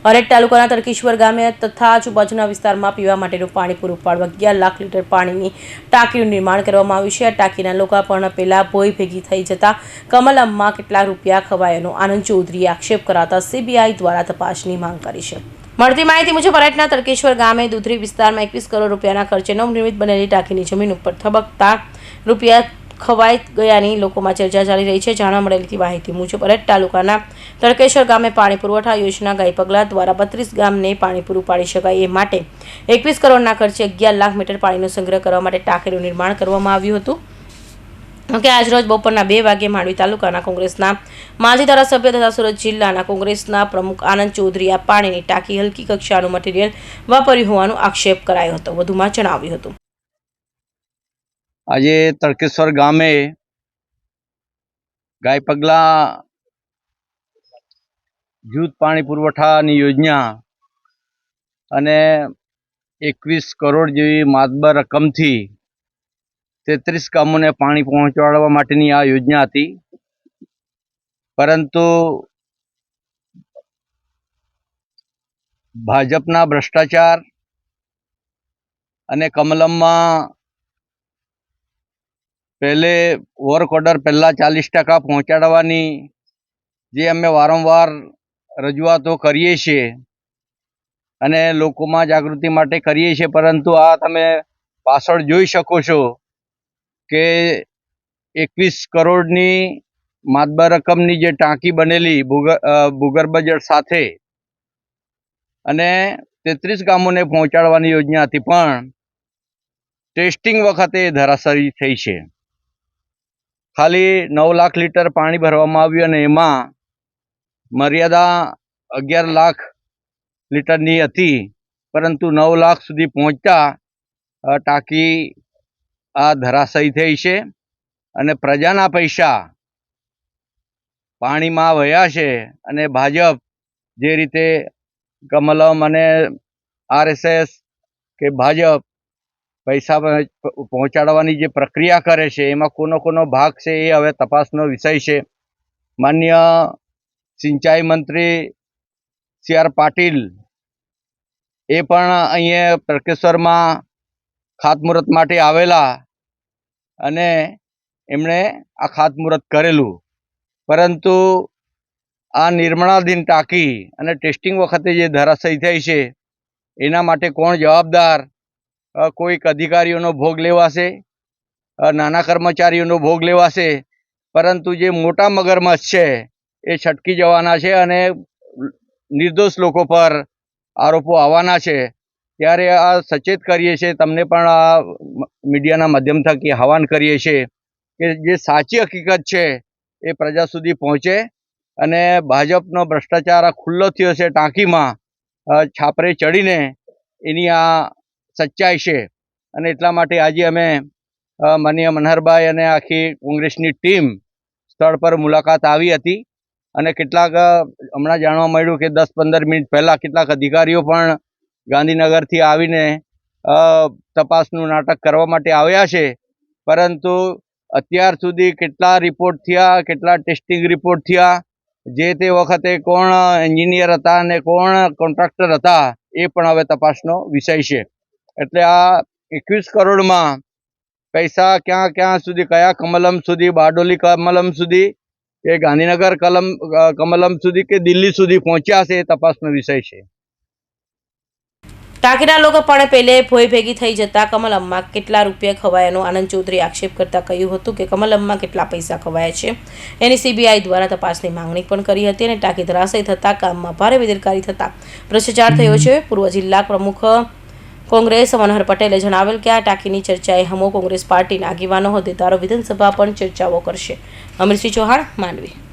અરેઠ તાલુકાના તરકેશ્વર ગામે તથા આજુબાજુના વિસ્તારમાં પીવા માટેનું પાણી પૂરું પાડવા 11 લાખ લીટર પાણીની ટાંકીનું નિર્માણ કરવામાં આવ્યું છે। આ ટાંકીના લોકાર્પણ પહેલા ભોય ભેગી થઈ જતા કમલમમાં કેટલા રૂપિયા ખવાયાનો આનંદ ચૌધરીએ આક્ષેપ કરાતા સીબીઆઈ દ્વારા તપાસની માંગ કરી છે। મળતી માહિતી મુજબ અરેઠના તરકેશ્વર ગામે દુધરી વિસ્તારમાં 21 કરોડ રૂપિયાના ખર્ચે નવનિર્મિત બનેલી ટાંકીની જમીન ઉપર થબકતા રૂપિયા ખવાઈ ગયાની લોકોમાં ચર્ચા ચાલી રહી છે। જાણવા મળેલી માહિતી મુજબ અરેઠ તાલુકાના તરકેશ્વર ગામે પાણી પુરવઠા યોજના ગાય પગલા દ્વારા 32 ગામને પાણી પૂરું પાડી શકાય એ માટે 21 કરોડના ખર્ચે 11 લાખ મીટર પાણીનો સંગ્રહ કરવા માટે ટાંકીનું નિર્માણ કરવામાં આવ્યું હતું। કે આજરોજ બપોરના 2 વાગ્યે માંડવી તાલુકાના કોંગ્રેસના માજી ધારાસભ્ય તથા સુરત જિલ્લાના કોંગ્રેસના પ્રમુખ આનંદ ચૌધરીએ આ પાણીની ટાંકી હલકી કક્ષાનું મટીરિયલ વાપર્યું હોવાનો આક્ષેપ કરાયો હતો। વધુમાં જણાવ્યું હતું, આજે તરકેશ્વર ગામે ગાય પગલા જૂથ પાણી પુરવઠાની યોજના અને 21 કરોડ જેવી માતબર રકમથી 33 ગામોને પાણી પહોંચાડવા માટેની આ યોજના હતી। પરંતુ ભાજપના ભ્રષ્ટાચાર અને કમલમમાં પહેલે વર્ક ઓર્ડર પહેલાં 40% પહોંચાડવાની જે અમે વારંવાર રજૂઆતો કરીએ છીએ અને લોકોમાં જાગૃતિ માટે કરીએ છીએ, પરંતુ આ તમે પાછળ જોઈ શકો છો કે 21 કરોડની માતબર રકમની જે ટાંકી બનેલી ભૂગર્ભ જળ સાથે અને 33 ગામોને પહોંચાડવાની યોજના હતી, પણ ટેસ્ટિંગ વખતે ધરાશાયી થઈ છે। ખાલી 9 લાખ લીટર પાણી ભરવામાં આવ્યું અને એમાં મર્યાદા 11 લાખ લીટરની હતી, પરંતુ 9 લાખ સુધી પહોંચતા ટાંકી આ ધરાશાયી થઈ છે અને પ્રજાના પૈસા પાણીમાં વહ્યા છે। અને ભાજપ જે રીતે કમલમ અને આરએસએસ કે ભાજપ પૈસા પહોંચાડવાની જે પ્રક્રિયા કરે છે એમાં કોનો ભાગ છે એ હવે તપાસનો વિષય છે। માન્ય સિંચાઈ મંત્રી સી આર પાટીલ એ પણ અહીંયા તરકેશ્વરમાં ખાતમુહૂર્ત માટે આવેલા અને એમણે આ ખાતમુહૂર્ત કરેલું, પરંતુ આ નિર્માણાધીન ટાંકી અને ટેસ્ટિંગ વખતે જે ધરાશાયી થઈ છે એના માટે કોણ જવાબદાર? કોઈક અધિકારીઓનો ભોગ લેવાશે, નાના કર્મચારીઓનો ભોગ લેવાશે, પરંતુ જે મોટા મગરમચ્છ છે એ છટકી જવાના છે અને નિર્દોષ લોકો પર આરોપો આવવાના છે। ત્યારે આ સચેત કરીએ છીએ, તમને પણ આ મીડિયાના માધ્યમ થકી આહવાન કરીએ છીએ કે જે સાચી હકીકત છે એ પ્રજા સુધી પહોંચે અને ભાજપનો ભ્રષ્ટાચાર આ ખુલ્લો થયો છે ટાંકીમાં છાપરે ચડીને, એની આ સચ્ચાઈ છે। અને એટલા માટે આજે અમે માનનીય મનહરભાઈ અને આખી કોંગ્રેસની ટીમ સ્થળ પર મુલાકાત આવી હતી અને કેટલાક હમણાં જાણવા મળ્યું કે 10-15 મિનિટ પહેલાં કેટલાક અધિકારીઓ પણ ગાંધીનગરથી આવીને તપાસનું નાટક કરવા માટે આવ્યા છે, પરંતુ અત્યાર સુધી કેટલા રિપોર્ટ થયા, કેટલા ટેસ્ટિંગ રિપોર્ટ થયા, જે તે વખતે કોણ એન્જિનિયર હતા અને કોણ કોન્ટ્રાક્ટર હતા એ પણ હવે તપાસનો વિષય છે। એટલે આ 21 કરોડમાં પૈસા ક્યાં સુધી, કયા કમલમ સુધી, બારડોલી કમલમ સુધી કે ગાંધીનગર કમલમ સુધી કે દિલ્હી સુધી પહોંચ્યા છે એ તપાસનો વિષય છે। ટાંકીના લોકાર્પણ પહેલે ભોય ભેગી થઈ જતા કમલમમાં કેટલા રૂપિયા ખવાયાનો આનંદ ચૌધરીએ આક્ષેપ કરતા કહ્યું હતું કે કમલમમાં કેટલા પૈસા ખવાયા છે એની સીબીઆઈ દ્વારા તપાસની માંગણી પણ કરી હતી અને ટાંકી ધરાશાયી થતા કામમાં ભારે બેદરકારી થતા ભ્રષ્ટાચાર થયો છે। પૂર્વ જિલ્લા પ્રમુખ કોંગ્રેસ મનોહર પટેલે જણાવેલ કે આ ટાંકીની ચર્ચાએ હમો કોંગ્રેસ પાર્ટીના આગેવાનો હોદ્દેદારો વિધાનસભા પણ ચર્ચાઓ કરશે। અમરસિંહ ચૌહાણ, માંડવી।